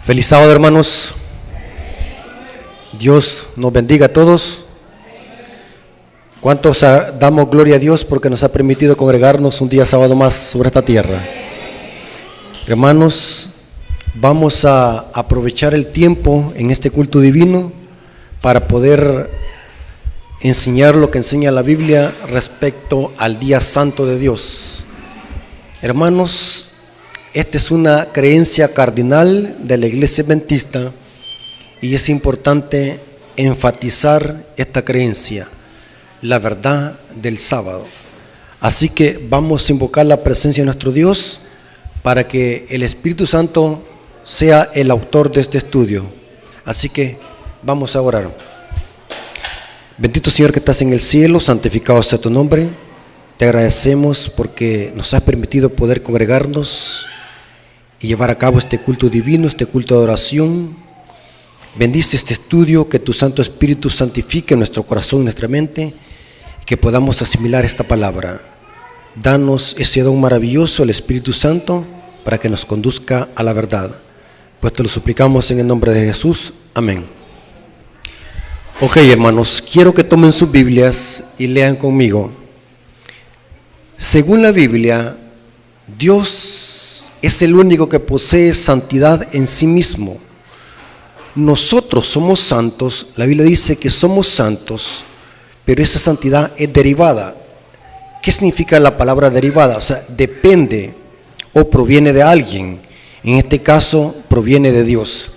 Feliz sábado, hermanos. Dios nos bendiga a todos. ¿Cuántos damos gloria a Dios porque nos ha permitido congregarnos un día sábado más sobre esta tierra? Hermanos, vamos a aprovechar el tiempo en este culto divino para poder enseñar lo que enseña la Biblia respecto al día santo de Dios. Hermanos, esta es una creencia cardinal de la Iglesia Adventista y es importante enfatizar esta creencia, la verdad del sábado. Así que vamos a invocar la presencia de nuestro Dios para que el Espíritu Santo sea el autor de este estudio. Así que vamos a orar. Bendito Señor que estás en el cielo, santificado sea tu nombre. Te agradecemos porque nos has permitido poder congregarnos y llevar a cabo este culto divino, este culto de adoración. Bendice este estudio, que tu Santo Espíritu santifique nuestro corazón y nuestra mente, y que podamos asimilar esta palabra. Danos ese don maravilloso, el Espíritu Santo, para que nos conduzca a la verdad. Pues te lo suplicamos en el nombre de Jesús. Amén. Ok, hermanos, quiero que tomen sus Biblias y lean conmigo. Según la Biblia, Dios es el único que posee santidad en sí mismo. Nosotros somos santos, la Biblia dice que somos santos, pero esa santidad es derivada. ¿Qué significa la palabra derivada? O sea, depende o proviene de alguien. En este caso, proviene de Dios.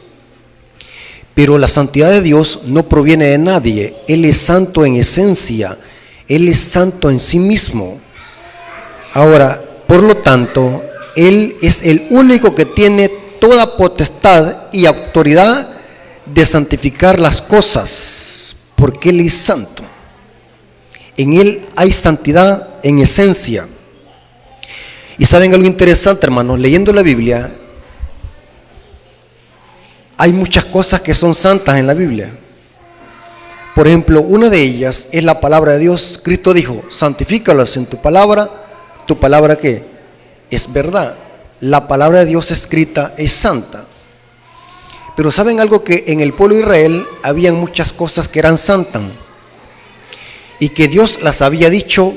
Pero la santidad de Dios no proviene de nadie. Él es santo en esencia. Él es santo en sí mismo. Ahora, por lo tanto, Él es el único que tiene toda potestad y autoridad de santificar las cosas, porque Él es santo. En Él hay santidad en esencia. Y saben algo interesante, hermanos, leyendo la Biblia, hay muchas cosas que son santas en la Biblia. Por ejemplo, una de ellas es la palabra de Dios. Cristo dijo: santifícalos en tu palabra ¿qué? Es verdad. La palabra de Dios escrita es santa. Pero ¿saben algo? Que en el pueblo de Israel habían muchas cosas que eran santas y que Dios las había dicho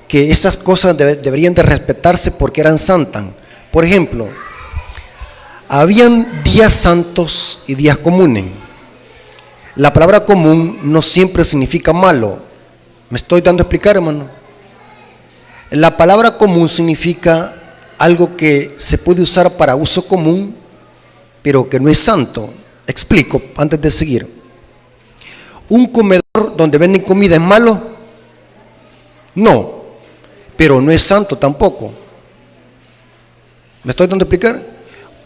que esas cosas deberían de respetarse porque eran santas. Por ejemplo, habían días santos y días comunes. La palabra común no siempre significa malo. ¿Me estoy dando a explicar, hermano? La palabra común significa algo que se puede usar para uso común, pero que no es santo. Explico antes de seguir. ¿Un comedor donde venden comida es malo? No, pero no es santo tampoco. ¿Me estoy dando a explicar?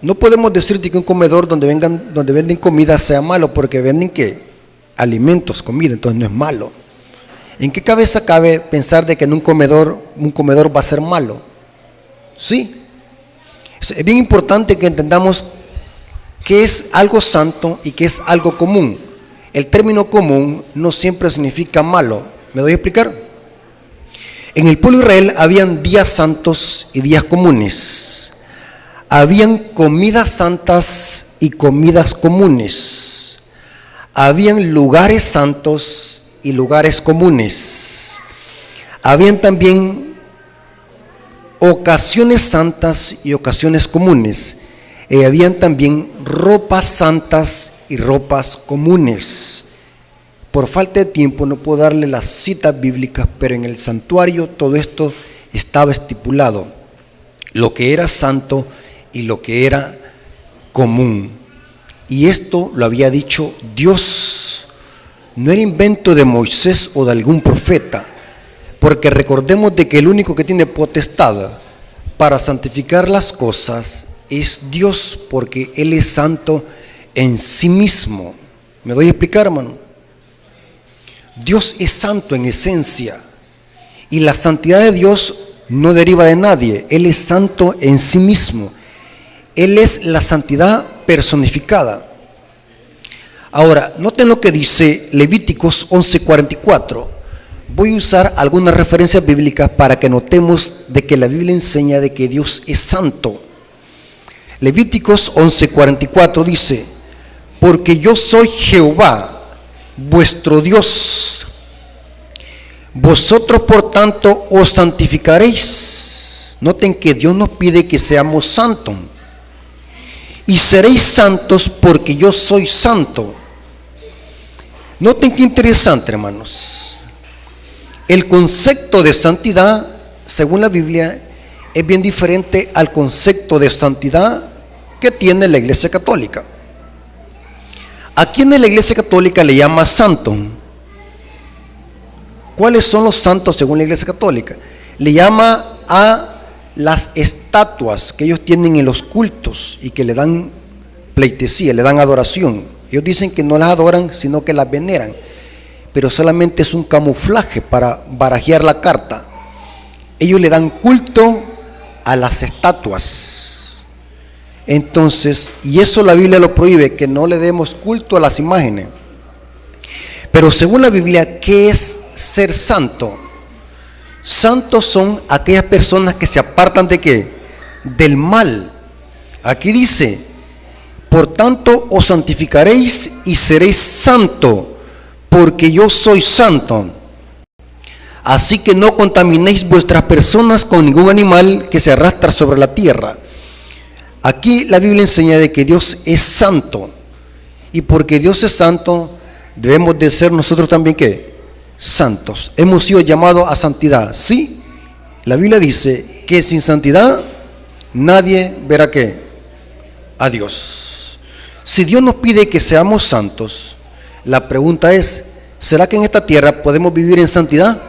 No podemos decir que un comedor donde venden comida sea malo, porque venden ¿qué? Alimentos, comida, entonces no es malo. ¿En qué cabeza cabe pensar de que en un comedor va a ser malo? Sí. Es bien importante que entendamos qué es algo santo y qué es algo común. El término común no siempre significa malo. ¿Me doy a explicar? En el pueblo de Israel habían días santos y días comunes. Habían comidas santas y comidas comunes. Habían lugares santos y lugares comunes. Habían también ocasiones santas y ocasiones comunes. Habían también ropas santas y ropas comunes. Por falta de tiempo no puedo darle las citas bíblicas, pero en el santuario todo esto estaba estipulado, lo que era santo y lo que era común. Y esto lo había dicho Dios. No era invento de Moisés o de algún profeta, porque recordemos de que el único que tiene potestad para santificar las cosas es Dios, porque Él es santo en sí mismo. ¿Me doy a explicar, hermano? Dios es santo en esencia, y la santidad de Dios no deriva de nadie. Él es santo en sí mismo. Él es la santidad personificada. Ahora, noten lo que dice Levíticos 11:44. Voy a usar algunas referencias bíblicas para que notemos de que la Biblia enseña de que Dios es santo. Levíticos 11:44 dice: porque yo soy Jehová, vuestro Dios. Vosotros por tanto os santificaréis. Noten que Dios nos pide que seamos santos. Y seréis santos porque yo soy santo. Noten qué interesante, hermanos. El concepto de santidad, según la Biblia, es bien diferente al concepto de santidad que tiene la Iglesia Católica. ¿A quién en la Iglesia Católica le llama santo? ¿Cuáles son los santos según la Iglesia Católica? Le llama a las estatuas que ellos tienen en los cultos y que le dan pleitesía, le dan adoración. Ellos dicen que no las adoran, sino que las veneran, pero solamente es un camuflaje para barajear la carta. Ellos le dan culto a las estatuas. Entonces, y eso la Biblia lo prohíbe, que no le demos culto a las imágenes. Pero según la Biblia, ¿qué es ser santo? Santos son aquellas personas que se apartan ¿de qué? Del mal. Aquí dice: por tanto os santificaréis y seréis santo, porque yo soy santo. Así que no contaminéis vuestras personas con ningún animal que se arrastra sobre la tierra. Aquí la Biblia enseña de que Dios es santo, y porque Dios es santo, debemos de ser nosotros también ¿qué? Santos. Hemos sido llamados a santidad. Sí, la Biblia dice que sin santidad nadie verá ¿qué? A Dios. Si Dios nos pide que seamos santos, la pregunta es: ¿será que en esta tierra podemos vivir en santidad?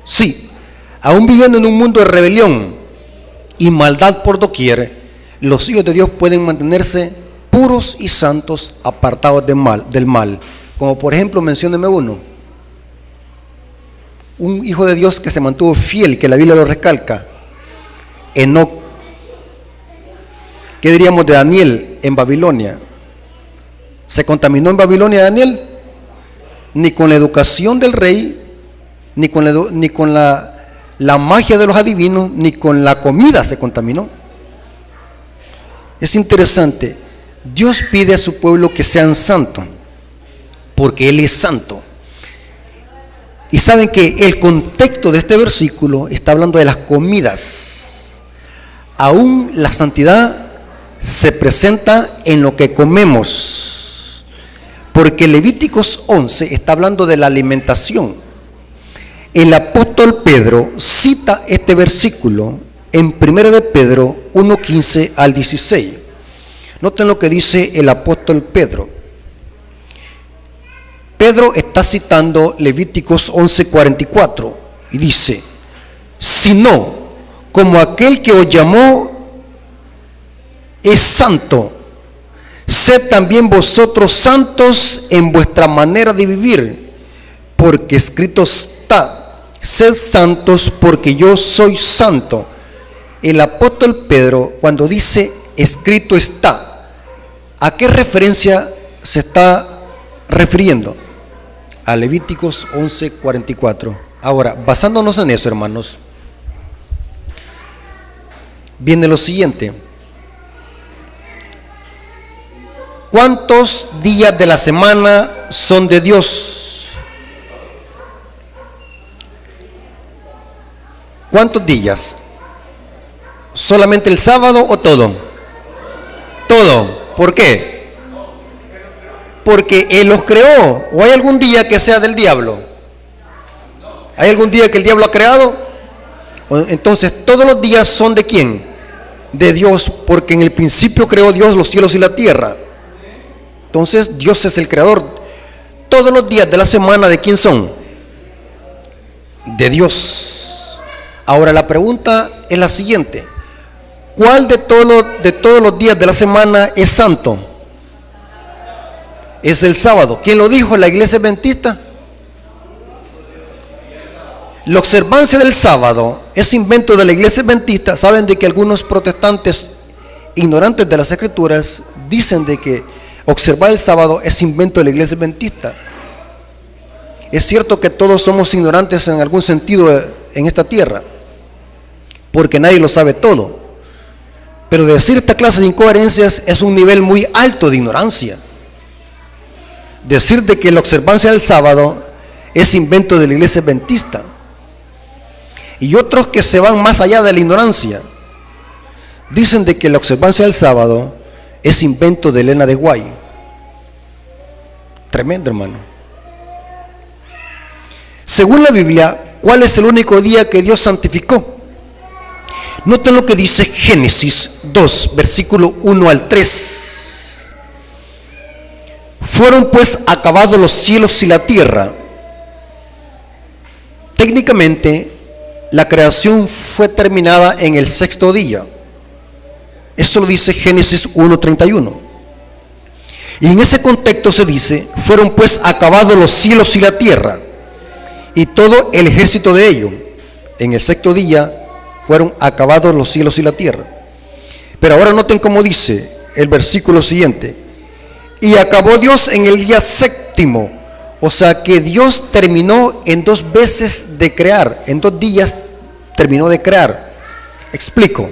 Sí, aún viviendo en un mundo de rebelión y maldad por doquier, los hijos de Dios pueden mantenerse puros y santos, apartados del mal. Como por ejemplo, mencióneme uno. Un hijo de Dios que se mantuvo fiel, que la Biblia lo recalca: Enoc. ¿Qué diríamos de Daniel en Babilonia? ¿Se contaminó en Babilonia Daniel? Ni con la educación del rey, ni con la magia de los adivinos, ni con la comida se contaminó. Es interesante. Dios pide a su pueblo que sean santos, porque Él es santo. Y saben que el contexto de este versículo está hablando de las comidas. Aún la santidad se presenta en lo que comemos, porque Levíticos 11 está hablando de la alimentación. El apóstol Pedro cita este versículo en 1 de Pedro 1:15 al 16. Noten lo que dice el apóstol Pedro. Pedro está citando Levíticos 11:44 y dice: sino como aquel que os llamó es santo, sed también vosotros santos en vuestra manera de vivir, porque escrito está: sed santos porque yo soy santo. El apóstol Pedro, cuando dice escrito está, ¿a qué referencia se está refiriendo? A Levíticos 11:44. Ahora, basándonos en eso, hermanos, viene lo siguiente: ¿cuántos días de la semana son de Dios? ¿Cuántos días? ¿Solamente el sábado o todo? Todo. ¿Por qué? Porque Él los creó. ¿O hay algún día que sea del diablo? ¿Hay algún día que el diablo ha creado? Entonces todos los días son ¿de quién? De Dios, porque en el principio creó Dios los cielos y la tierra. Entonces Dios es el creador. Todos los días de la semana, ¿de quién son? De Dios. Ahora la pregunta es la siguiente: ¿cuál de todos los días de la semana es santo? Es el sábado. ¿Quién lo dijo? ¿La iglesia adventista? La observancia del sábado es invento de la iglesia adventista. Saben de que algunos protestantes ignorantes de las escrituras dicen de que observar el sábado es invento de la iglesia adventista. Es cierto que todos somos ignorantes en algún sentido en esta tierra, porque nadie lo sabe todo. Pero decir esta clase de incoherencias es un nivel muy alto de ignorancia. Decir de que la observancia del sábado es invento de la iglesia adventista. Y otros que se van más allá de la ignorancia dicen de que la observancia del sábado es invento de Elena de White. Tremendo, hermano. Según la Biblia, ¿cuál es el único día que Dios santificó? Noten lo que dice Génesis 2, versículo 1 al 3. Fueron pues acabados los cielos y la tierra. Técnicamente, la creación fue terminada en el sexto día. Eso lo dice Génesis 1:31. Y en ese contexto se dice, fueron pues acabados los cielos y la tierra, y todo el ejército de ellos. En el sexto día fueron acabados los cielos y la tierra. Pero ahora noten cómo dice el versículo siguiente. Y acabó Dios en el día séptimo. O sea que Dios terminó en 2 veces de crear. En 2 días terminó de crear. Explico.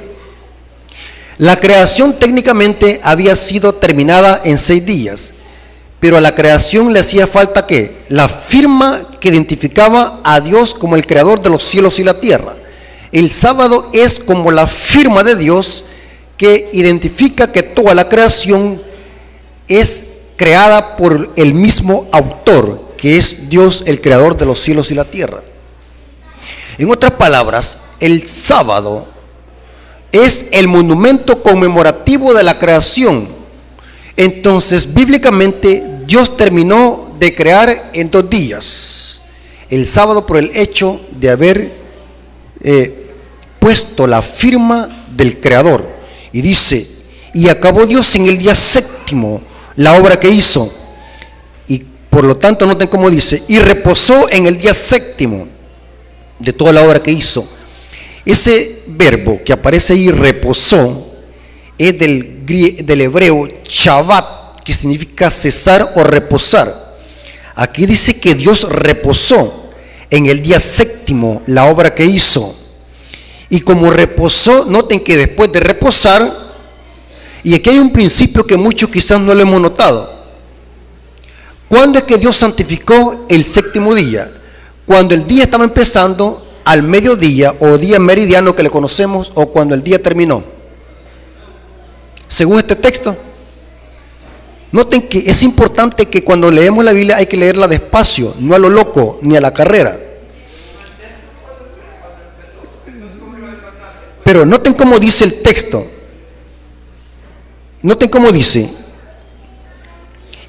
La creación técnicamente había sido terminada en 6 días. Pero a la creación le hacía falta ¿qué? La firma que identificaba a Dios como el creador de los cielos y la tierra. El sábado es como la firma de Dios que identifica que toda la creación es creada por el mismo autor, que es Dios, el creador de los cielos y la tierra. En otras palabras, el sábado es el monumento conmemorativo de la creación. Entonces, bíblicamente, Dios terminó de crear en 2 días. El sábado por el hecho de haber puesto la firma del creador. Y dice, y acabó Dios en el día séptimo la obra que hizo. Y por lo tanto noten cómo dice, y reposó en el día séptimo de toda la obra que hizo. Ese verbo que aparece ahí, reposó, es del hebreo Shabbat, que significa cesar o reposar. Aquí dice que Dios reposó en el día séptimo la obra que hizo. Y como reposó, noten que después de reposar, y aquí hay un principio que muchos quizás no lo hemos notado. ¿Cuándo es que Dios santificó el séptimo día? Cuando el día estaba empezando al mediodía o día meridiano que le conocemos, o cuando el día terminó. Según este texto, noten que es importante que cuando leemos la Biblia hay que leerla despacio, no a lo loco ni a la carrera. Pero noten cómo dice el texto. Noten cómo dice.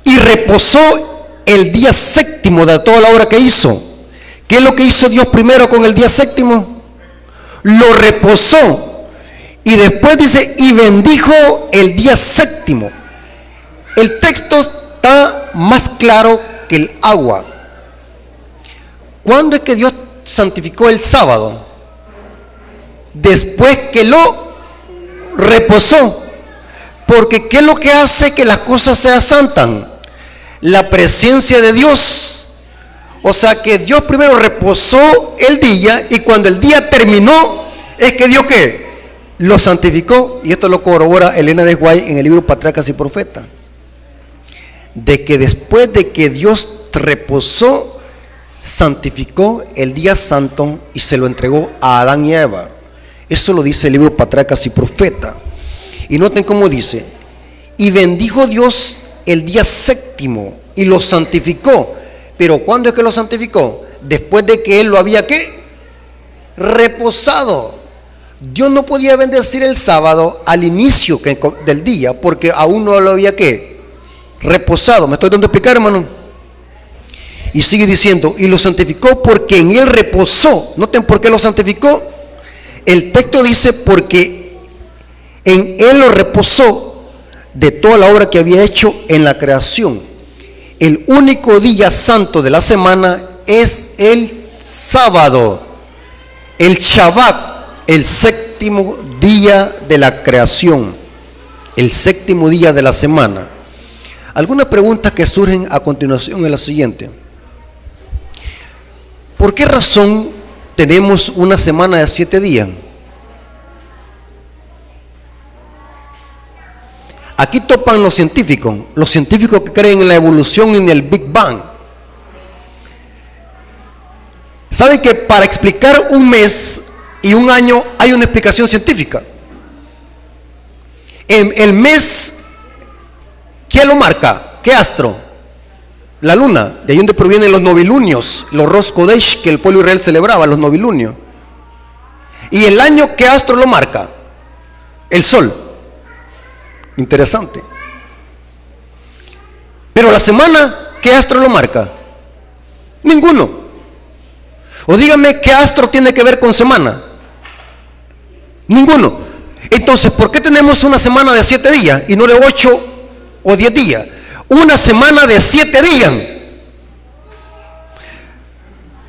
Y reposó el día séptimo de toda la obra que hizo. ¿Qué es lo que hizo Dios primero con el día séptimo? Lo reposó. Y después dice, y bendijo el día séptimo. El texto está más claro que el agua. ¿Cuándo es que Dios santificó el sábado? Después que lo reposó. Porque ¿qué es lo que hace que las cosas sean santas? La presencia de Dios. O sea que Dios primero reposó el día, y cuando el día terminó, es que Dios ¿qué? Lo santificó. Y esto lo corrobora Elena de White en el libro Patriarcas y Profetas. De que después de que Dios reposó, santificó el día santo y se lo entregó a Adán y a Eva. Eso lo dice el libro Patriarcas y Profetas. Y noten cómo dice, y bendijo Dios el día séptimo y lo santificó. Pero ¿cuándo es que lo santificó? Después de que él lo había ¿qué? Reposado. Dios no podía bendecir el sábado al inicio del día, porque aún no lo había ¿qué? Reposado. ¿Me estoy dando a explicar, hermano? Y sigue diciendo, y lo santificó porque en él reposó. Noten por qué lo santificó. El texto dice, porque en él lo reposó de toda la obra que había hecho en la creación. El único día santo de la semana es el sábado, el Shabbat, el séptimo día de la creación, el séptimo día de la semana. Algunas preguntas que surgen a continuación es la siguiente. ¿Por qué razón tenemos una semana de 7 días? Aquí topan los científicos que creen en la evolución y en el Big Bang. Saben que para explicar un mes y un año hay una explicación científica. El mes, ¿quién lo marca? ¿Qué astro? La luna. De ahí donde provienen los novilunios, los Rosh Kodesh que el pueblo Israel celebraba, los novilunios. Y el año, ¿qué astro lo marca? El sol. Interesante. Pero la semana, ¿qué astro lo marca? Ninguno. O dígame, ¿qué astro tiene que ver con semana? Ninguno. Entonces, ¿por qué tenemos una semana de 7 días y no de 8 o 10 días? Una semana de 7 días.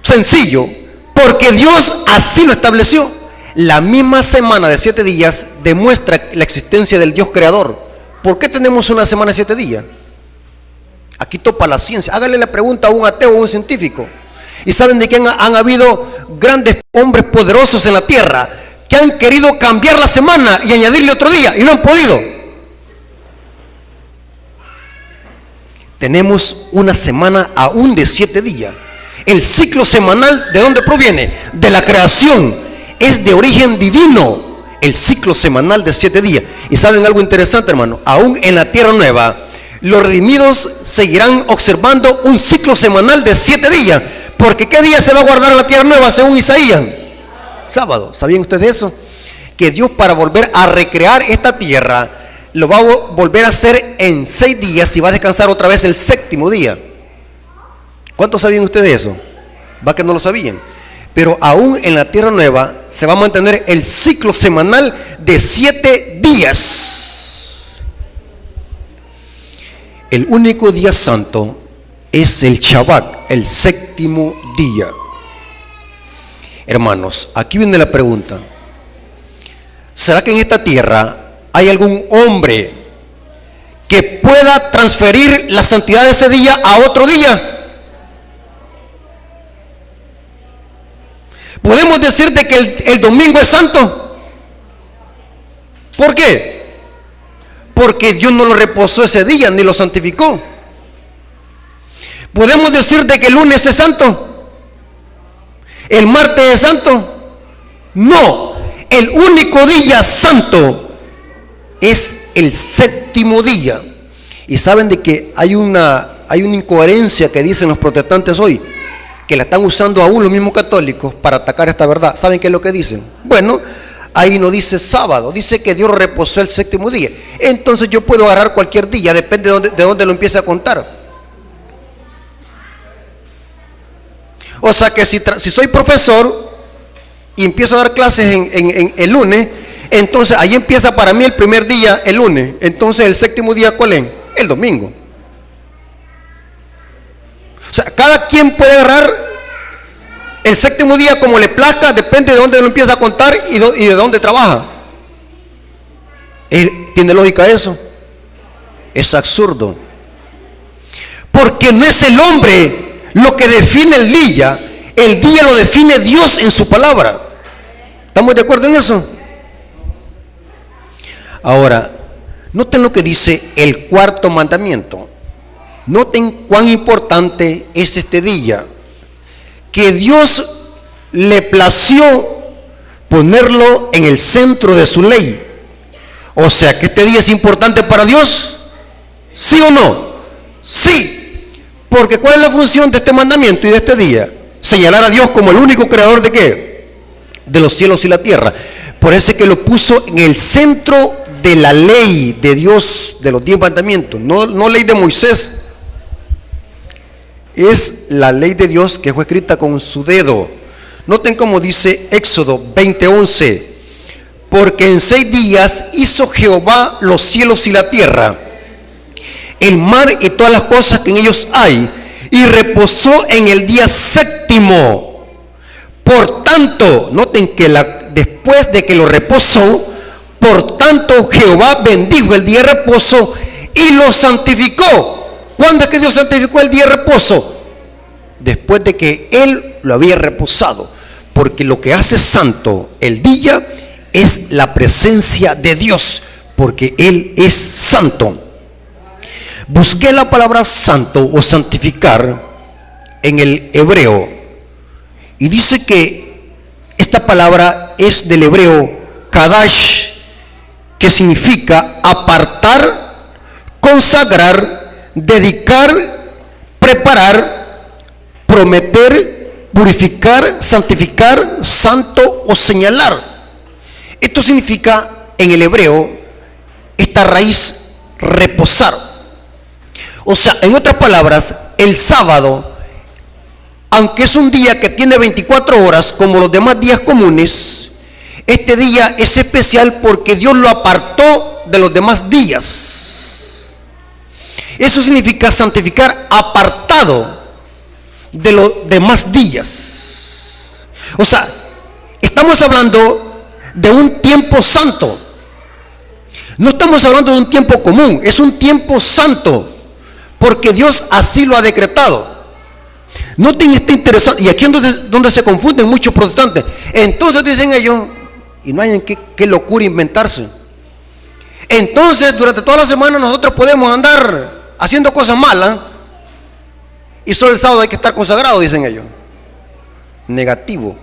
Sencillo, porque Dios así lo estableció. La misma semana de 7 días demuestra la existencia del Dios creador. ¿Por qué tenemos una semana de 7 días? Aquí topa la ciencia. Hágale la pregunta a un ateo o a un científico. Y saben de que han habido grandes hombres poderosos en la tierra que han querido cambiar la semana y añadirle otro día y no han podido. Tenemos una semana aún de 7 días. El ciclo semanal, ¿de dónde proviene? De la creación. Es de origen divino. El ciclo semanal de 7 días. Y saben algo interesante, hermano, aún en la tierra nueva los redimidos seguirán observando un ciclo semanal de 7 días. Porque ¿qué día se va a guardar en la tierra nueva según Isaías? Sábado. ¿Sabían ustedes eso? Que Dios, para volver a recrear esta tierra, lo va a volver a hacer en 6 días y va a descansar otra vez el 7º día. ¿Cuántos sabían ustedes eso? Va que no lo sabían. Pero aún en la tierra nueva se va a mantener el ciclo semanal de 7 días. El único día santo es el Shabbat, el 7º día. Hermanos, aquí viene la pregunta. ¿Será que en esta tierra hay algún hombre que pueda transferir la santidad de ese día a otro día? ¿Podemos decir de que el domingo es santo? ¿Por qué? Porque Dios no lo reposó ese día ni lo santificó. ¿Podemos decir de que el lunes es santo? ¿El martes es santo? No. El único día santo es el 7º día. Y saben de que hay una incoherencia que dicen los protestantes hoy, que la están usando aún los mismos católicos para atacar esta verdad. ¿Saben qué es lo que dicen? Bueno, ahí no dice sábado, dice que Dios reposó el 7º día. Entonces yo puedo agarrar cualquier día, depende de dónde lo empiece a contar. O sea que si soy profesor y empiezo a dar clases en el lunes, entonces ahí empieza para mí el primer día el lunes. Entonces el 7º día, ¿cuál es? El domingo. O sea, cada quien puede agarrar el 7º día como le plazca, depende de dónde lo empieza a contar y de dónde trabaja. ¿Tiene lógica eso? Es absurdo. Porque no es el hombre lo que define el día lo define Dios en su palabra. ¿Estamos de acuerdo en eso? Ahora, noten lo que dice el 4º mandamiento. Noten cuán importante es este día, que Dios le plació ponerlo en el centro de su ley. O sea, que este día es importante para Dios, ¿sí o no? Sí, porque ¿cuál es la función de este mandamiento y de este día? Señalar a Dios como el único creador de ¿qué? De los cielos y la tierra. Por eso es que lo puso en el centro de la ley de Dios, de los 10 mandamientos, no ley de Moisés. Es la ley de Dios que fue escrita con su dedo. Noten cómo dice Éxodo 20:11. Porque en 6 días hizo Jehová los cielos y la tierra, el mar y todas las cosas que en ellos hay, y reposó en el día 7º. Por tanto, noten que después de que lo reposó, por tanto Jehová bendijo el día de reposo y lo santificó. ¿Cuándo es que Dios santificó el día de reposo? Después de que Él lo había reposado. Porque lo que hace santo el día es la presencia de Dios. porque Él es santo. Busqué la palabra santo o santificar en el hebreo y dice que esta palabra es del hebreo kadash, que significa apartar, consagrar, dedicar, preparar, prometer, purificar, santificar, santo o señalar. Esto significa en el hebreo esta raíz reposar. O sea, en otras palabras, el sábado, aunque es un día que tiene 24 horas como los demás días comunes, este día es especial porque Dios lo apartó de los demás días. Eso significa santificar, apartado de los demás días. O sea, estamos hablando de un tiempo santo. No estamos hablando de un tiempo común, es un tiempo santo, porque Dios así lo ha decretado. Noten este interesante, y aquí es donde se confunden muchos protestantes. Entonces dicen ellos, y no hay en qué locura inventarse. Entonces durante toda la semana nosotros podemos andar haciendo cosas malas y solo el sábado hay que estar consagrado, dicen ellos. Negativo.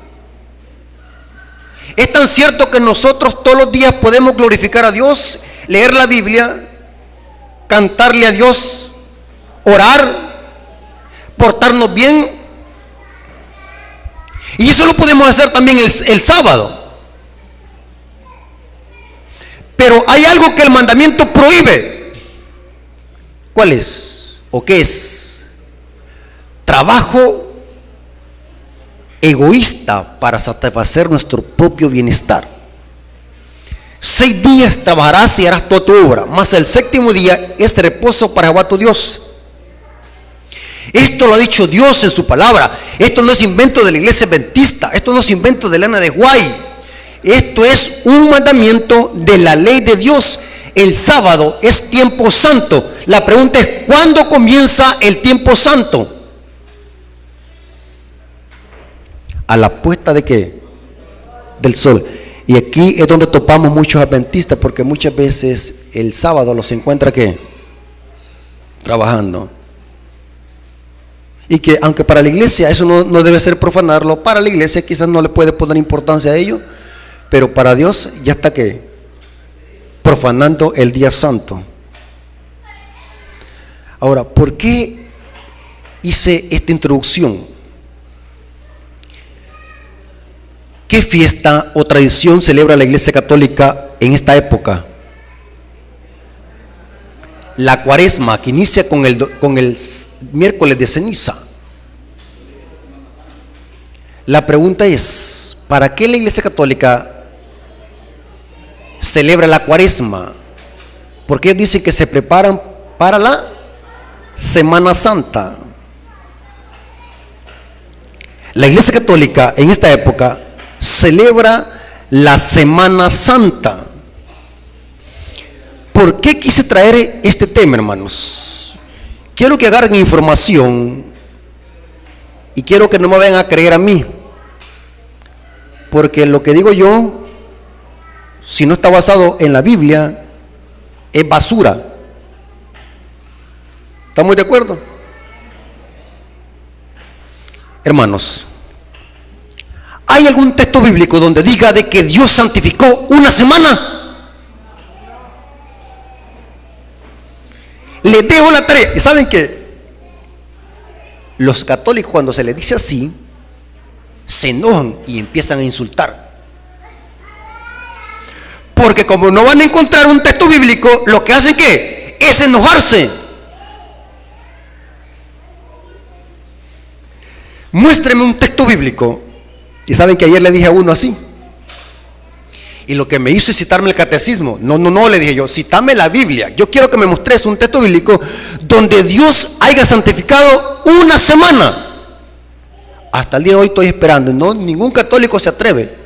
Es tan cierto que nosotros todos los días podemos glorificar a Dios, leer la Biblia, cantarle a Dios, orar, portarnos bien, y eso lo podemos hacer también el sábado. Pero hay algo que el mandamiento prohíbe. ¿Cuál es? ¿O qué es? Trabajo egoísta para satisfacer nuestro propio bienestar. 6 días trabajarás y harás toda tu obra, mas el séptimo día es reposo para Jehová tu Dios. Esto lo ha dicho Dios en su palabra. Esto no es invento de la iglesia adventista, esto no es invento de Elena de White. Esto es un mandamiento de la ley de Dios. El sábado es tiempo santo. La pregunta es, ¿cuándo comienza el tiempo santo? A la puesta de ¿qué? Del sol. Y aquí es donde topamos muchos adventistas, porque muchas veces el sábado los encuentra ¿qué? Trabajando. Y que aunque para la iglesia eso no debe ser profanarlo, para la iglesia quizás no le puede poner importancia a ello, pero para Dios ya está ¿qué? Profanando el día santo. Ahora, ¿por qué hice esta introducción? ¿Qué fiesta o tradición celebra la Iglesia Católica en esta época? La Cuaresma, que inicia con el miércoles de ceniza. La pregunta es, ¿para qué la Iglesia Católica celebra la Cuaresma? Porque ellos dicen que se preparan para la Semana Santa. La Iglesia Católica en esta época celebra la Semana Santa. ¿Por qué quise traer este tema, hermanos? Quiero que agarren información y quiero que no me vayan a creer a mí, porque lo que digo yo, si no está basado en la Biblia, es basura. ¿Estamos de acuerdo? Hermanos, ¿hay algún texto bíblico donde diga de que Dios santificó una semana? Les dejo la tarea. ¿Y saben qué? Los católicos, cuando se les dice así, se enojan y empiezan a insultar. Porque como no van a encontrar un texto bíblico, lo que hacen ¿qué? Es enojarse. Muéstreme un texto bíblico. Y saben que ayer le dije a uno así, y lo que me hizo es citarme el catecismo. No, le dije yo, citame la Biblia. Yo quiero que me mostres un texto bíblico donde Dios haya santificado una semana. Hasta el día de hoy estoy esperando. No, ningún católico se atreve.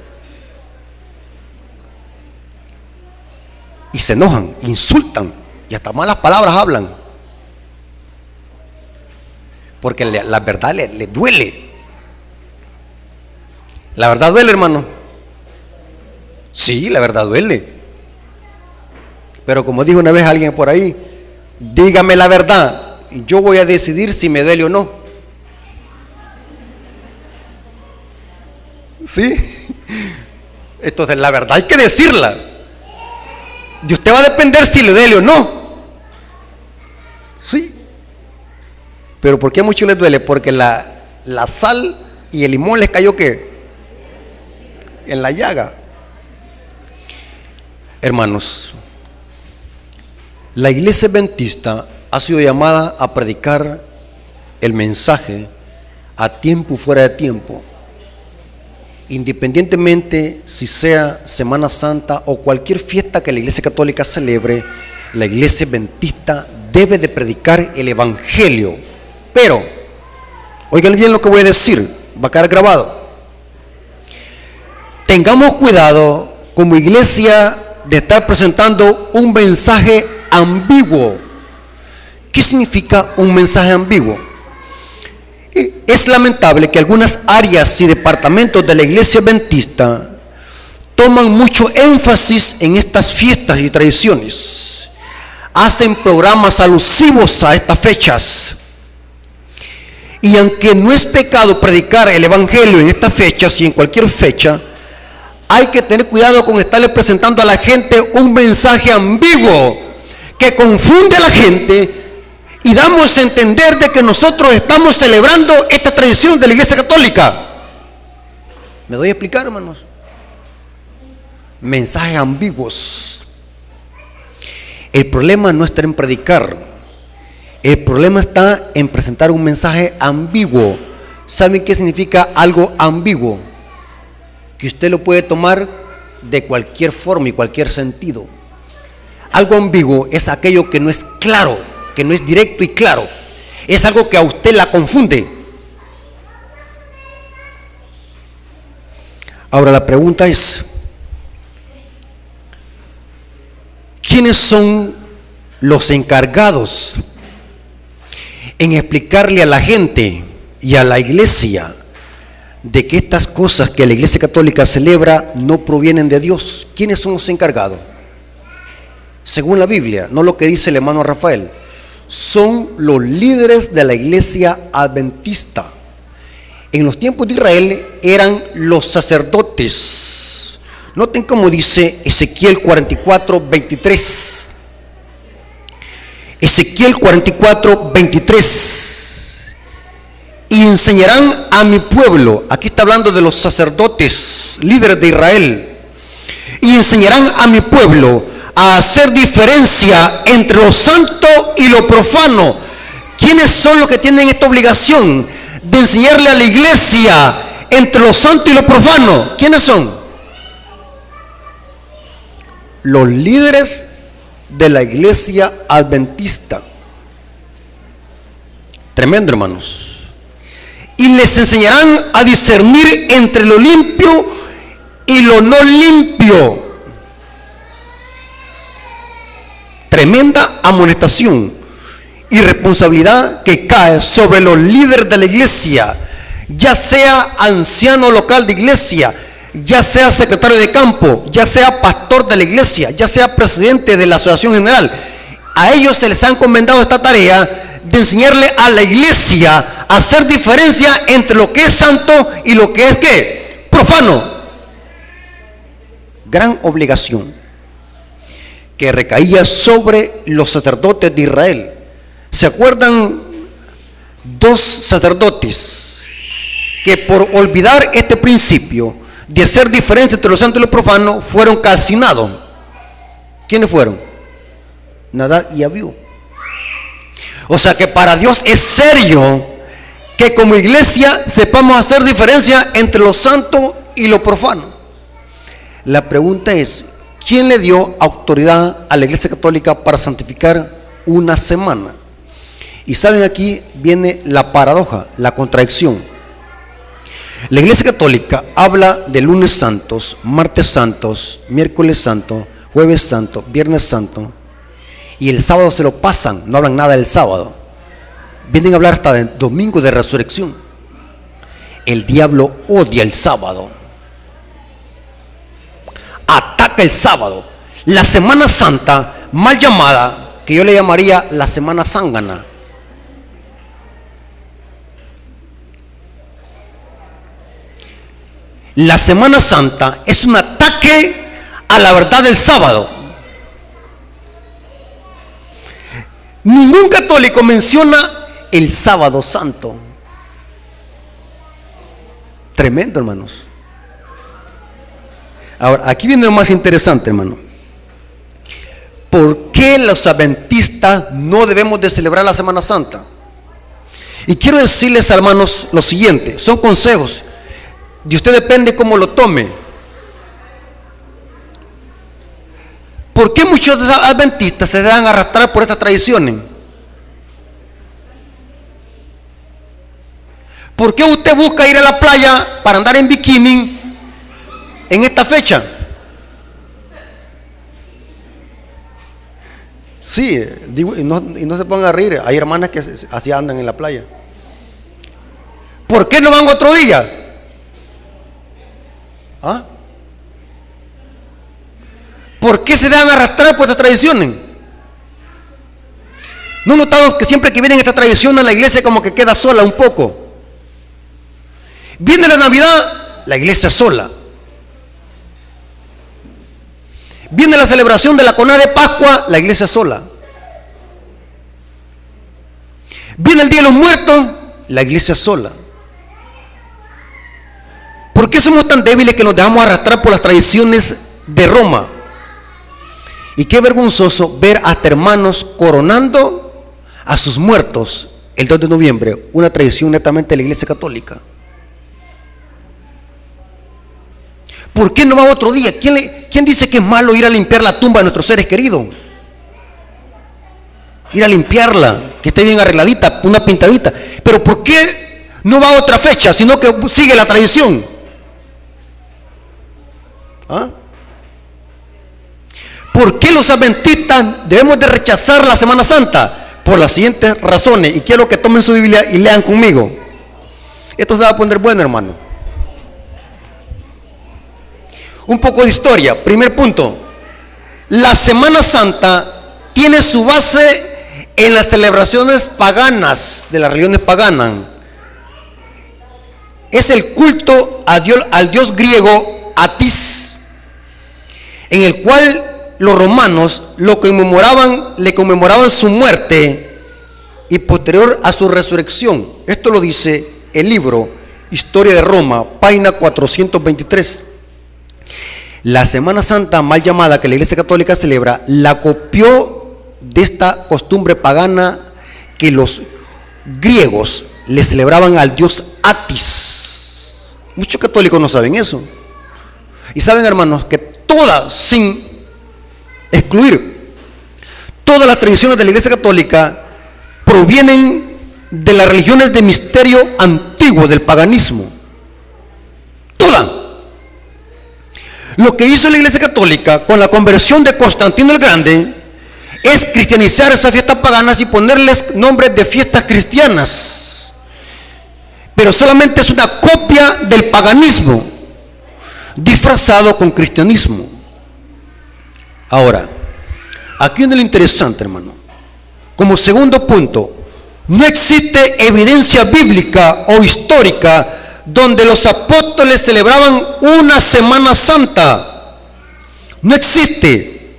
Y se enojan, insultan, y hasta malas palabras hablan. Porque la verdad le duele. La verdad duele, hermano. Sí, la verdad duele. Pero como dijo una vez alguien por ahí, dígame la verdad, yo voy a decidir si me duele o no. ¿Sí? Entonces la verdad hay que decirla. De usted va a depender si le duele o no. ¿Sí? Pero ¿por qué a muchos les duele? Porque la sal y el limón les cayó ¿qué? En la llaga. Hermanos, la iglesia adventista ha sido llamada a predicar el mensaje a tiempo y fuera de tiempo, independientemente si sea Semana Santa o cualquier fiesta que la iglesia católica celebre. La iglesia adventista debe de predicar el evangelio. Pero, oigan bien lo que voy a decir, va a quedar grabado. Tengamos cuidado como iglesia de estar presentando un mensaje ambiguo. ¿Qué significa un mensaje ambiguo? Es lamentable que algunas áreas y departamentos de la iglesia adventista toman mucho énfasis en estas fiestas y tradiciones. Hacen programas alusivos a estas fechas. Y aunque no es pecado predicar el evangelio en estas fechas y en cualquier fecha, hay que tener cuidado con estarle presentando a la gente un mensaje ambiguo que confunde a la gente y damos a entender de que nosotros estamos celebrando esta tradición de la iglesia católica. ¿Me doy a explicar, hermanos? Mensajes ambiguos. El problema no está en predicar. El problema está en presentar un mensaje ambiguo. ¿Saben qué significa algo ambiguo? Que usted lo puede tomar de cualquier forma y cualquier sentido. Algo ambiguo es aquello que no es claro, que no es directo y claro. Es algo que a usted la confunde. Ahora la pregunta es, ¿quiénes son los encargados en explicarle a la gente y a la iglesia de que estas cosas que la iglesia católica celebra no provienen de Dios? ¿Quiénes son los encargados? Según la Biblia, no lo que dice el hermano Rafael, son los líderes de la iglesia adventista. En los tiempos de Israel eran los sacerdotes. Noten cómo dice Ezequiel 44:23. Ezequiel 44:23. Y enseñarán a mi pueblo, aquí está hablando de los sacerdotes, líderes de Israel, y enseñarán a mi pueblo a hacer diferencia entre lo santo y lo profano. ¿Quiénes son los que tienen esta obligación de enseñarle a la iglesia entre lo santo y lo profano? ¿Quiénes son? Los líderes de la iglesia adventista. Tremendo, hermanos. Y les enseñarán a discernir entre lo limpio y lo no limpio. Tremenda amonestación y responsabilidad que cae sobre los líderes de la iglesia, ya sea anciano local de iglesia, ya sea secretario de campo, ya sea pastor de la iglesia, ya sea presidente de la asociación general. A ellos se les ha encomendado esta tarea de enseñarle a la iglesia a hacer diferencia entre lo que es santo y lo que es ¿qué? Profano. Gran obligación que recaía sobre los sacerdotes de Israel. ¿Se acuerdan? Dos sacerdotes que por olvidar este principio de hacer diferencia entre lo santo y lo profano fueron calcinados. ¿Quiénes fueron? Nadab y Abiú. O sea que para Dios es serio que como iglesia sepamos hacer diferencia entre lo santo y lo profano. La pregunta es, ¿quién le dio autoridad a la iglesia católica para santificar una semana? Y saben, aquí viene la paradoja, la contradicción. La iglesia católica habla de lunes santos, martes santos, miércoles santo, jueves santo, viernes santo, y el sábado se lo pasan, no hablan nada del sábado. Vienen a hablar hasta del domingo de resurrección. El diablo odia el sábado, ataca el sábado. La Semana Santa mal llamada, que yo le llamaría la Semana Zángana. La Semana Santa es un ataque a la verdad del sábado. Ningún católico menciona el sábado santo. Tremendo, hermanos. Ahora, aquí viene lo más interesante, hermano. ¿Por qué los adventistas no debemos de celebrar la Semana Santa? Y quiero decirles, hermanos, lo siguiente. Son consejos. De usted depende cómo lo tome. ¿Por qué muchos adventistas se dejan arrastrar por estas tradiciones? ¿Por qué usted busca ir a la playa para andar en bikini en esta fecha? Sí, digo, y no se pongan a reír. Hay hermanas que así andan en la playa. ¿Por qué no van otro día? ¿Ah? ¿Por qué se dejan arrastrar por estas tradiciones? ¿No han notado que siempre que vienen estas tradiciones la iglesia como que queda sola un poco? Viene la Navidad, la iglesia sola. Viene la celebración de la Conada de Pascua, la iglesia sola. Viene el Día de los Muertos, la iglesia sola. ¿Por qué somos tan débiles que nos dejamos arrastrar por las tradiciones de Roma? Y qué vergonzoso ver hasta hermanos coronando a sus muertos el 2 de noviembre, una tradición netamente de la iglesia católica. ¿Por qué no va otro día? ¿Quién dice que es malo ir a limpiar la tumba de nuestros seres queridos? Ir a limpiarla, que esté bien arregladita, una pintadita. Pero ¿por qué no va a otra fecha, sino que sigue la tradición? ¿Ah? ¿Por qué los adventistas debemos de rechazar la Semana Santa? Por las siguientes razones, y quiero que tomen su Biblia y lean conmigo. Esto se va a poner bueno, hermano. Un poco de historia. Primer punto: la Semana Santa tiene su base en las celebraciones paganas de las religiones paganas. Es el culto al dios griego Atis, en el cual los romanos le conmemoraban su muerte y posterior a su resurrección. Esto lo dice el libro Historia de Roma, página 423. La Semana Santa, mal llamada, que la Iglesia Católica celebra, la copió de esta costumbre pagana que los griegos le celebraban al dios Atis. Muchos católicos no saben eso. Y saben, hermanos, que todas, sin excluir, todas las tradiciones de la Iglesia Católica provienen de las religiones de misterio antiguo del paganismo. Todas. Lo que hizo la Iglesia Católica con la conversión de Constantino el Grande es cristianizar esas fiestas paganas y ponerles nombres de fiestas cristianas. Pero solamente es una copia del paganismo disfrazado con cristianismo. Ahora, aquí viene lo interesante, hermano. Como segundo punto, no existe evidencia bíblica o histórica donde los apóstoles celebraban una Semana Santa. No existe.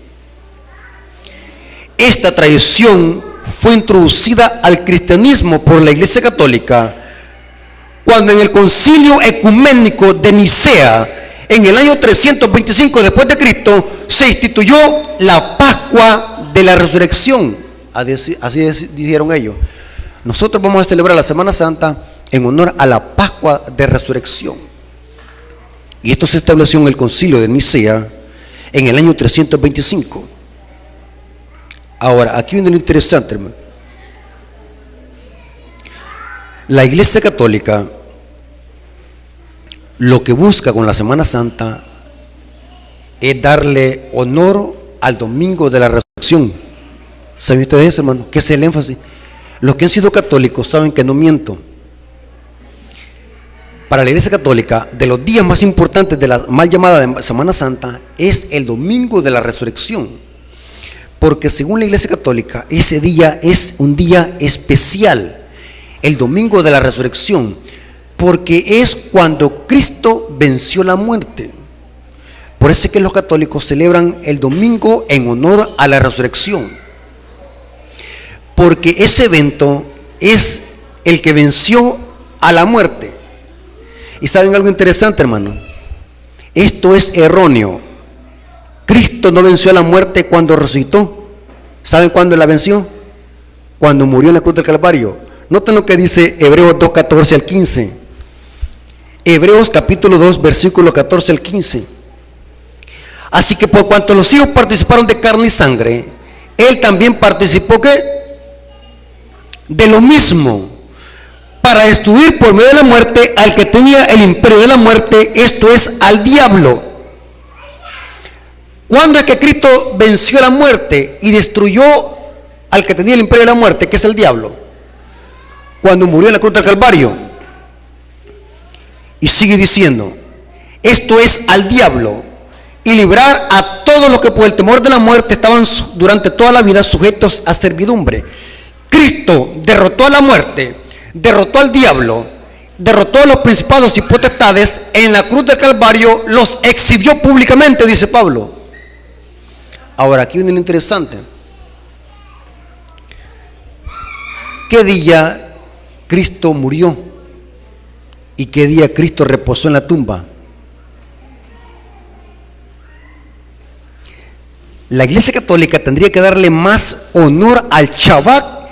Esta tradición fue introducida al cristianismo por la Iglesia Católica cuando en el Concilio Ecuménico de Nicea, en el año 325 después de Cristo, se instituyó la Pascua de la Resurrección. Así dijeron ellos: nosotros vamos a celebrar la Semana Santa en honor a la Pascua de Resurrección. Y esto se estableció en el Concilio de Nicea en el año 325. Ahora, aquí viene lo interesante, hermano. La Iglesia Católica lo que busca con la Semana Santa es darle honor al domingo de la resurrección. ¿Saben ustedes eso, hermano? Que es el énfasis. Los que han sido católicos saben que no miento. Para la Iglesia Católica, de los días más importantes de la mal llamada de Semana Santa es el domingo de la resurrección. Porque según la Iglesia Católica, ese día es un día especial, el domingo de la resurrección, porque es cuando Cristo venció la muerte. Por eso es que los católicos celebran el domingo en honor a la resurrección, porque ese evento es el que venció a la muerte. Y saben algo interesante, hermano, esto es erróneo. Cristo no venció a la muerte cuando resucitó. ¿Saben cuándo la venció? Cuando murió en la cruz del Calvario. Noten lo que dice Hebreos 2, 14 al 15. Hebreos capítulo 2, versículo 14 al 15. Así que por cuanto los hijos participaron de carne y sangre, Él también participó ¿qué? De lo mismo, para destruir por medio de la muerte al que tenía el imperio de la muerte, esto es, al diablo. ¿Cuándo es que Cristo venció la muerte y destruyó al que tenía el imperio de la muerte, que es el diablo? Cuando murió en la cruz del Calvario. Y sigue diciendo, esto es, al diablo, y librar a todos los que por el temor de la muerte estaban durante toda la vida sujetos a servidumbre. Cristo derrotó a la muerte, derrotó al diablo, derrotó a los principados y potestades en la cruz del Calvario, los exhibió públicamente, dice Pablo. Ahora, aquí viene lo interesante. ¿Qué día Cristo murió? ¿Y qué día Cristo reposó en la tumba? La Iglesia Católica tendría que darle más honor al Shabbat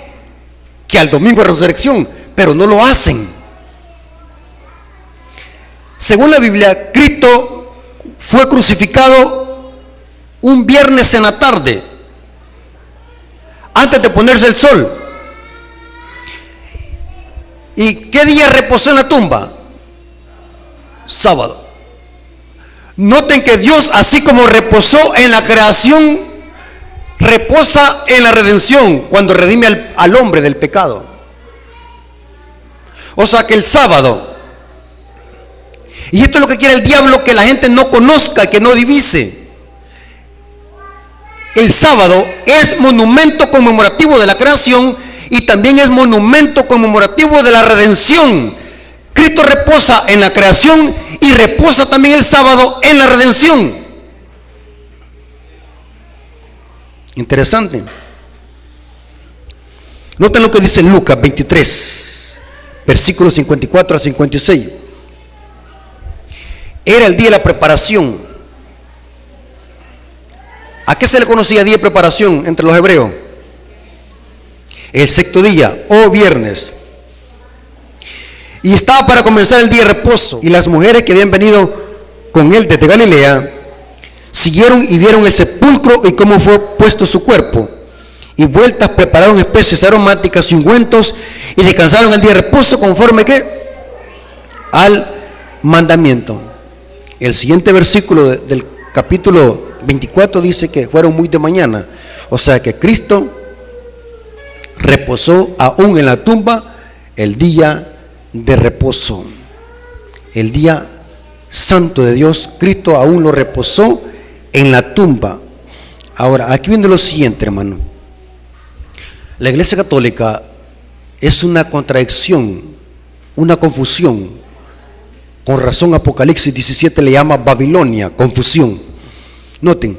que al domingo de resurrección, pero no lo hacen. Según la Biblia, Cristo fue crucificado un viernes en la tarde, antes de ponerse el sol. ¿Y qué día reposó en la tumba? Sábado. Noten que Dios, así como reposó en la creación, reposa en la redención, cuando redime al hombre del pecado. O sea que el sábado, y esto es lo que quiere el diablo, que la gente no conozca, que no divise. El sábado es monumento conmemorativo de la creación y también es monumento conmemorativo de la redención. Cristo reposa en la creación y reposa también el sábado en la redención. Interesante. Noten lo que dice Lucas 23, versículos 54 a 56. Era el día de la preparación. ¿A qué se le conocía día de preparación entre los hebreos? El sexto día, o viernes. Y estaba para comenzar el día de reposo. Y las mujeres que habían venido con él desde Galilea siguieron y vieron el sepulcro y cómo fue puesto su cuerpo. Y vueltas prepararon especies aromáticas y ungüentos y descansaron el día de reposo conforme ¿qué? Al mandamiento. El siguiente versículo del capítulo 24 dice que fueron muy de mañana. O sea que Cristo reposó aún en la tumba el día de reposo. El día santo de Dios, Cristo aún lo reposó en la tumba. Ahora, aquí viene lo siguiente, hermano. La Iglesia Católica es una contradicción, una confusión. Con razón Apocalipsis 17 le llama Babilonia, confusión. Noten,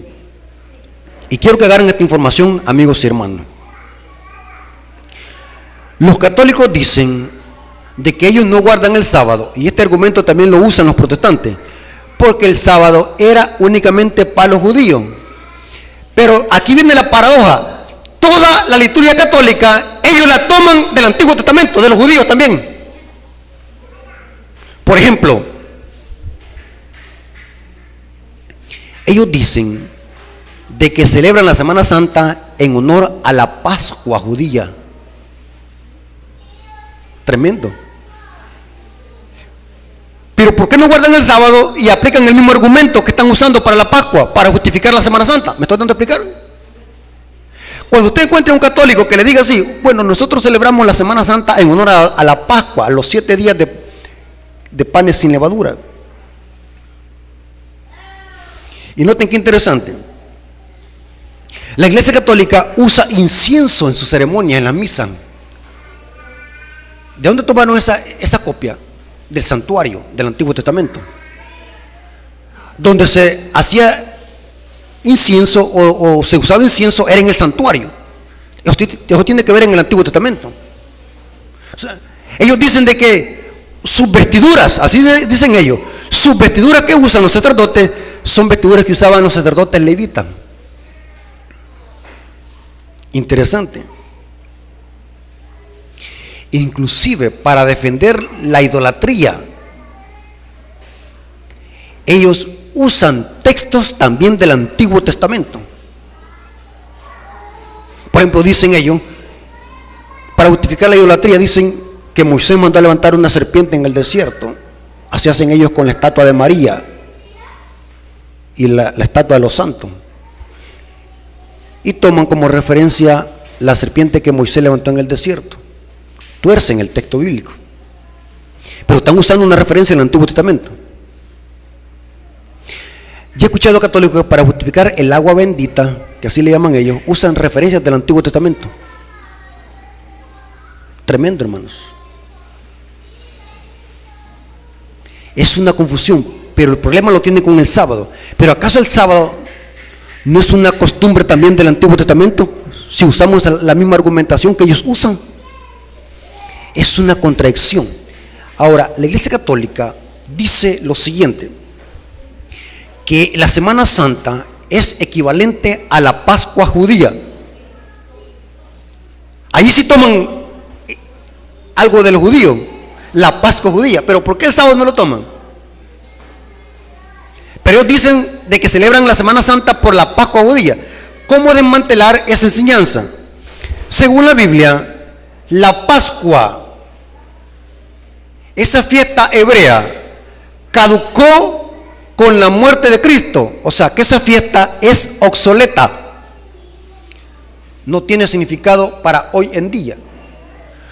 y quiero que agarren esta información, amigos y hermanos. Los católicos dicen de que ellos no guardan el sábado, y este argumento también lo usan los protestantes, porque el sábado era únicamente para los judíos. Pero aquí viene la paradoja. Toda la liturgia católica ellos la toman del Antiguo Testamento, de los judíos también. Por ejemplo, ellos dicen de que celebran la Semana Santa en honor a la Pascua judía. Tremendo. Pero ¿por qué no guardan el sábado y aplican el mismo argumento que están usando para la Pascua, para justificar la Semana Santa? ¿Me estoy dando a explicar? Cuando usted encuentre un católico que le diga así, bueno, nosotros celebramos la Semana Santa en honor a la Pascua, a los 7 días de panes sin levadura. Y noten qué interesante. La Iglesia Católica usa incienso en su ceremonia, en la misa. ¿De dónde tomaron esa copia? Del santuario del Antiguo Testamento, donde se hacía incienso o se usaba incienso, era en el santuario. Eso tiene que ver en el Antiguo Testamento. O sea, ellos dicen de que sus vestiduras, así dicen ellos, sus vestiduras que usan los sacerdotes son vestiduras que usaban los sacerdotes levitas. Interesante. Inclusive para defender la idolatría, ellos usan textos también del Antiguo Testamento. Por ejemplo, dicen ellos, para justificar la idolatría, dicen que Moisés mandó a levantar una serpiente en el desierto. Así hacen ellos con la estatua de María y la estatua de los santos, y toman como referencia la serpiente que Moisés levantó en el desierto. Tuercen el texto bíblico, pero están usando una referencia en el Antiguo Testamento. Yo he escuchado católicos que para justificar el agua bendita, que así le llaman ellos, usan referencias del Antiguo Testamento. Tremendo, hermanos. Es una confusión, pero el problema lo tiene con el sábado. Pero ¿acaso el sábado no es una costumbre también del Antiguo Testamento? Si usamos la misma argumentación que ellos usan, es una contradicción. Ahora, la Iglesia Católica dice lo siguiente, que la Semana Santa es equivalente a la Pascua judía. Allí sí toman algo de los judíos, la Pascua judía, pero ¿por qué el sábado no lo toman? Pero ellos dicen de que celebran la Semana Santa por la Pascua judía. ¿Cómo desmantelar esa enseñanza? Según la Biblia, la Pascua, esa fiesta hebrea, caducó con la muerte de Cristo. O sea, que esa fiesta es obsoleta, no tiene significado para hoy en día.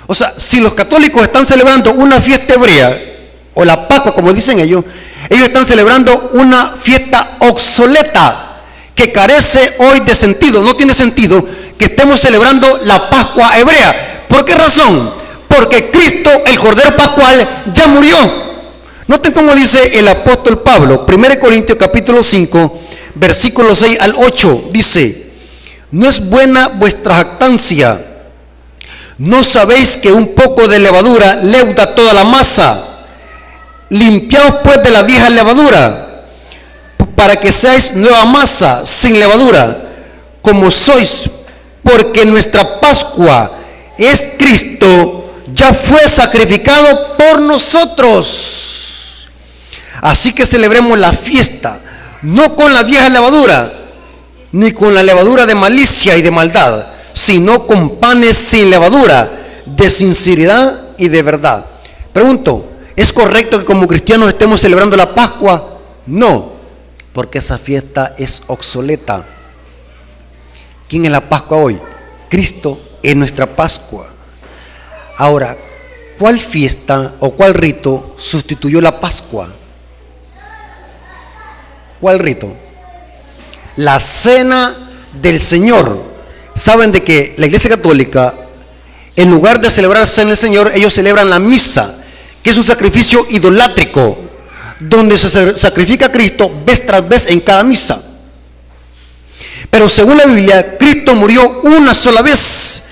O sea, si los católicos están celebrando una fiesta hebrea, o la Pascua como dicen ellos están celebrando una fiesta obsoleta, que carece hoy de sentido. No tiene sentido que estemos celebrando la Pascua hebrea. ¿Por qué razón? Porque Cristo, el Cordero Pascual, ya murió. Noten cómo dice el apóstol Pablo, 1 Corintios capítulo 5, versículos 6 al 8, dice: no es buena vuestra jactancia. ¿No sabéis que un poco de levadura leuda toda la masa? Limpiaos pues de la vieja levadura, para que seáis nueva masa, sin levadura, como sois, porque nuestra Pascua es Cristo, ya fue sacrificado por nosotros. Así que celebremos la fiesta, no con la vieja levadura, ni con la levadura de malicia y de maldad, sino con panes sin levadura, de sinceridad y de verdad. Pregunto, ¿es correcto que como cristianos estemos celebrando la Pascua? No, porque esa fiesta es obsoleta. ¿Quién es la Pascua hoy? Cristo es nuestra Pascua. Ahora, ¿cuál fiesta o cuál rito sustituyó la Pascua? ¿Cuál rito? La cena del Señor. Saben de que la Iglesia Católica, en lugar de celebrar la cena del Señor, ellos celebran la misa, que es un sacrificio idolátrico, donde se sacrifica a Cristo vez tras vez en cada misa. Pero según la Biblia, Cristo murió una sola vez.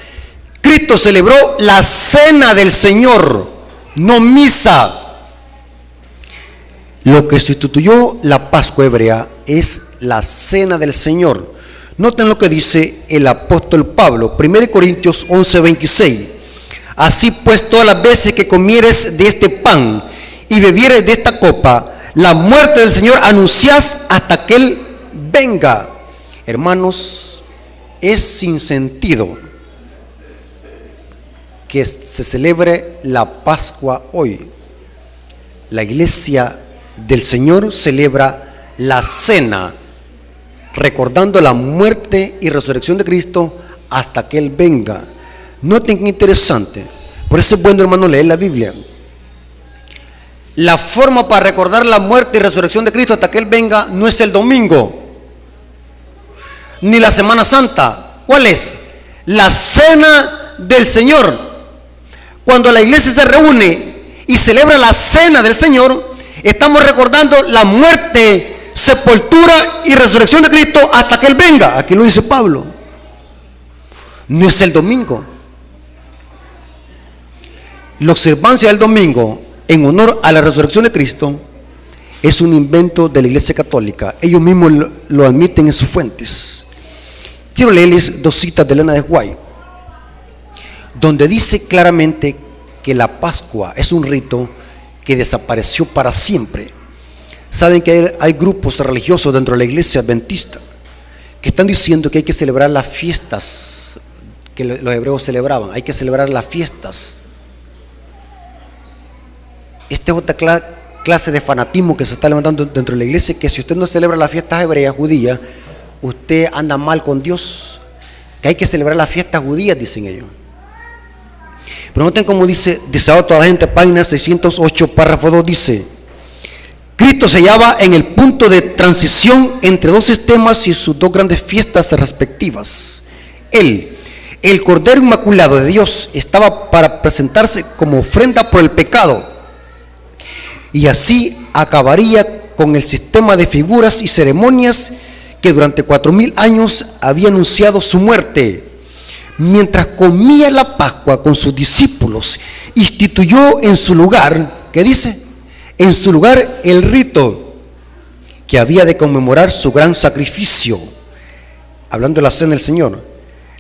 Cristo celebró la cena del Señor, no misa. Lo que sustituyó la Pascua hebrea es la cena del Señor. Noten lo que dice el apóstol Pablo, 1 Corintios 11:26. Así pues, todas las veces que comieres de este pan y bebieres de esta copa, la muerte del Señor anunciás hasta que Él venga. Hermanos, es sin sentido que se celebre la Pascua hoy. La Iglesia del Señor celebra la cena, recordando la muerte y resurrección de Cristo hasta que Él venga. Noten qué interesante. Por eso es bueno, hermano, leer la Biblia. La forma para recordar la muerte y resurrección de Cristo hasta que Él venga no es el domingo, ni la Semana Santa. ¿Cuál es? La cena del Señor. Cuando la iglesia se reúne y celebra la cena del Señor, estamos recordando la muerte, sepultura y resurrección de Cristo hasta que Él venga. Aquí lo dice Pablo. No es el domingo. La observancia del domingo en honor a la resurrección de Cristo es un invento de la Iglesia Católica. Ellos mismos lo admiten en sus fuentes. Quiero leerles dos citas de Elena de White, donde dice claramente que la Pascua es un rito que desapareció para siempre. Saben que hay grupos religiosos dentro de la iglesia adventista que están diciendo que hay que celebrar las fiestas que los hebreos celebraban. Hay que celebrar las fiestas. Esta es otra clase de fanatismo que se está levantando dentro de la iglesia, que si usted no celebra las fiestas hebreas, judías, usted anda mal con Dios. Que hay que celebrar las fiestas judías, dicen ellos. Pero noten cómo dice toda la gente, página 608, párrafo 2, dice: Cristo se hallaba en el punto de transición entre dos sistemas y sus dos grandes fiestas respectivas. Él, el Cordero Inmaculado de Dios, estaba para presentarse como ofrenda por el pecado, y así acabaría con el sistema de figuras y ceremonias que durante 4000 años había anunciado su muerte. Mientras comía la Pascua con sus discípulos, instituyó en su lugar, ¿qué dice? En su lugar el rito que había de conmemorar su gran sacrificio. Hablando de la cena del Señor,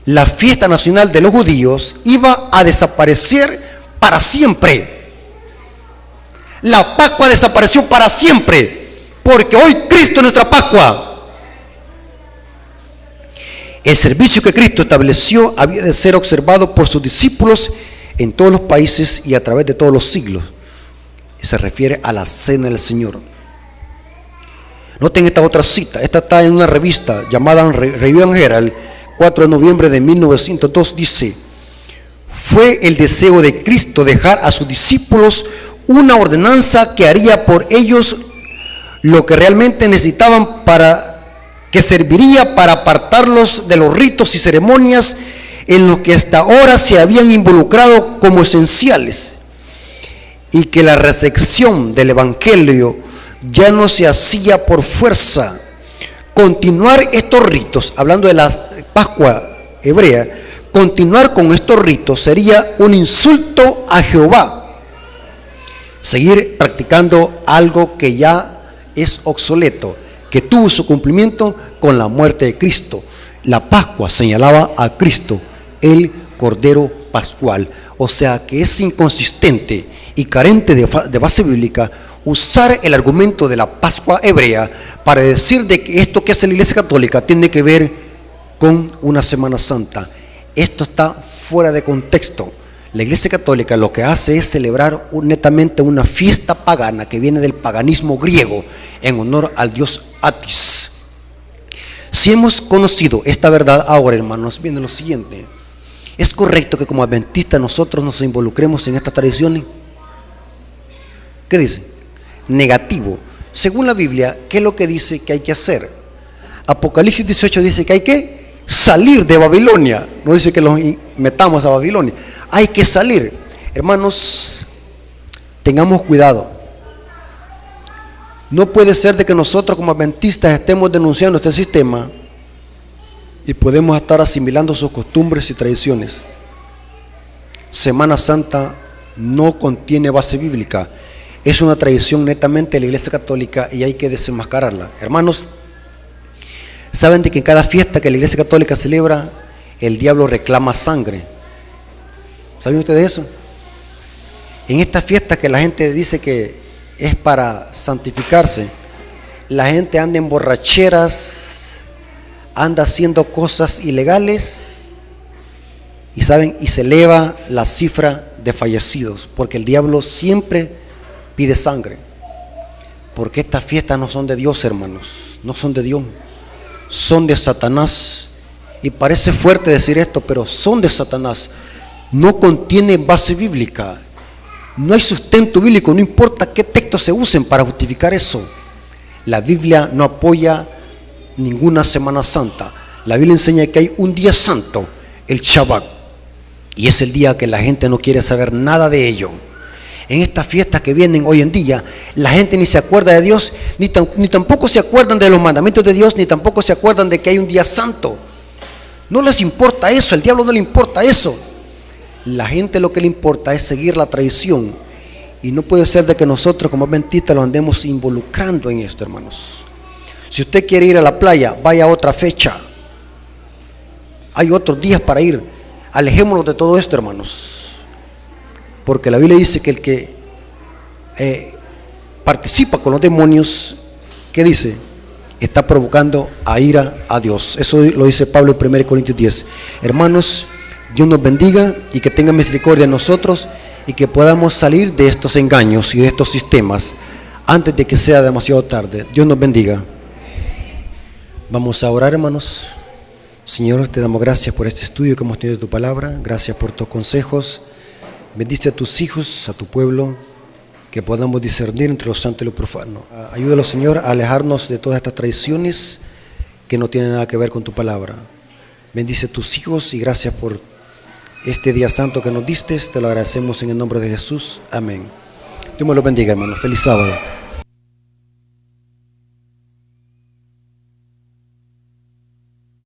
la fiesta nacional de los judíos iba a desaparecer para siempre. La Pascua desapareció para siempre, porque hoy Cristo es nuestra Pascua. El servicio que Cristo estableció había de ser observado por sus discípulos en todos los países y a través de todos los siglos. Se refiere a la cena del Señor. Noten esta otra cita. Esta está en una revista llamada Review and Herald, 4 de noviembre de 1902. Dice: fue el deseo de Cristo dejar a sus discípulos una ordenanza que haría por ellos lo que realmente necesitaban, que serviría para apartarlos de los ritos y ceremonias en los que hasta ahora se habían involucrado como esenciales, y que la recepción del Evangelio ya no se hacía por fuerza. Continuar estos ritos, hablando de la Pascua hebrea, continuar con estos ritos sería un insulto a Jehová. Seguir practicando algo que ya es obsoleto, que tuvo su cumplimiento con la muerte de Cristo. La Pascua señalaba a Cristo, el Cordero Pascual. O sea que es inconsistente y carente de base bíblica usar el argumento de la Pascua hebrea para decir de que esto que hace la Iglesia Católica tiene que ver con una Semana Santa. Esto está fuera de contexto. La Iglesia Católica lo que hace es celebrar netamente una fiesta pagana que viene del paganismo griego en honor al dios Atis. Si hemos conocido esta verdad ahora, hermanos, viene lo siguiente: ¿es correcto que como adventistas nosotros nos involucremos en estas tradiciones? ¿Qué dice? Negativo. Según la Biblia, ¿qué es lo que dice que hay que hacer? Apocalipsis 18 dice que hay que salir de Babilonia. No dice que los metamos a Babilonia. Hay que salir. Hermanos, tengamos cuidado. No puede ser de que nosotros como adventistas estemos denunciando este sistema y podemos estar asimilando sus costumbres y tradiciones. Semana Santa no contiene base bíblica. Es una tradición netamente de la Iglesia Católica y hay que desenmascararla. Hermanos, ¿saben de que en cada fiesta que la Iglesia Católica celebra, el diablo reclama sangre? ¿Saben ustedes eso? En estas fiestas que la gente dice que es para santificarse, la gente anda en borracheras, anda haciendo cosas ilegales y saben, y se eleva la cifra de fallecidos, porque el diablo siempre pide sangre, porque estas fiestas no son de Dios, hermanos, no son de Dios, son de Satanás. Y parece fuerte decir esto, pero son de Satanás. No contiene base bíblica, no hay sustento bíblico, no importa qué textos se usen para justificar eso. La Biblia no apoya ninguna Semana Santa. La Biblia enseña que hay un día santo, el Shabbat, y es el día que la gente no quiere saber nada de ello. En estas fiestas que vienen hoy en día, la gente ni se acuerda de Dios, ni tampoco se acuerdan de los mandamientos de Dios, ni tampoco se acuerdan de que hay un día santo. No les importa eso, al diablo no le importa eso. La gente lo que le importa es seguir la tradición, y no puede ser de que nosotros como adventistas lo andemos involucrando en esto, hermanos. Si usted quiere ir a la playa, vaya a otra fecha. Hay otros días para ir. Alejémonos de todo esto, hermanos. Porque la Biblia dice que el que participa con los demonios, ¿qué dice? Está provocando a ira a Dios. Eso lo dice Pablo en 1 Corintios 10. Hermanos, Dios nos bendiga y que tenga misericordia de nosotros y que podamos salir de estos engaños y de estos sistemas antes de que sea demasiado tarde. Dios nos bendiga. Vamos a orar, hermanos. Señor, te damos gracias por este estudio que hemos tenido de tu palabra. Gracias por tus consejos. Bendice a tus hijos, a tu pueblo, que podamos discernir entre lo santo y lo profano. Ayúdalos, Señor, a alejarnos de todas estas tradiciones que no tienen nada que ver con tu palabra. Bendice a tus hijos y gracias por este día santo que nos diste. Te lo agradecemos en el nombre de Jesús. Amén. Dios me lo bendiga, hermano. Feliz sábado.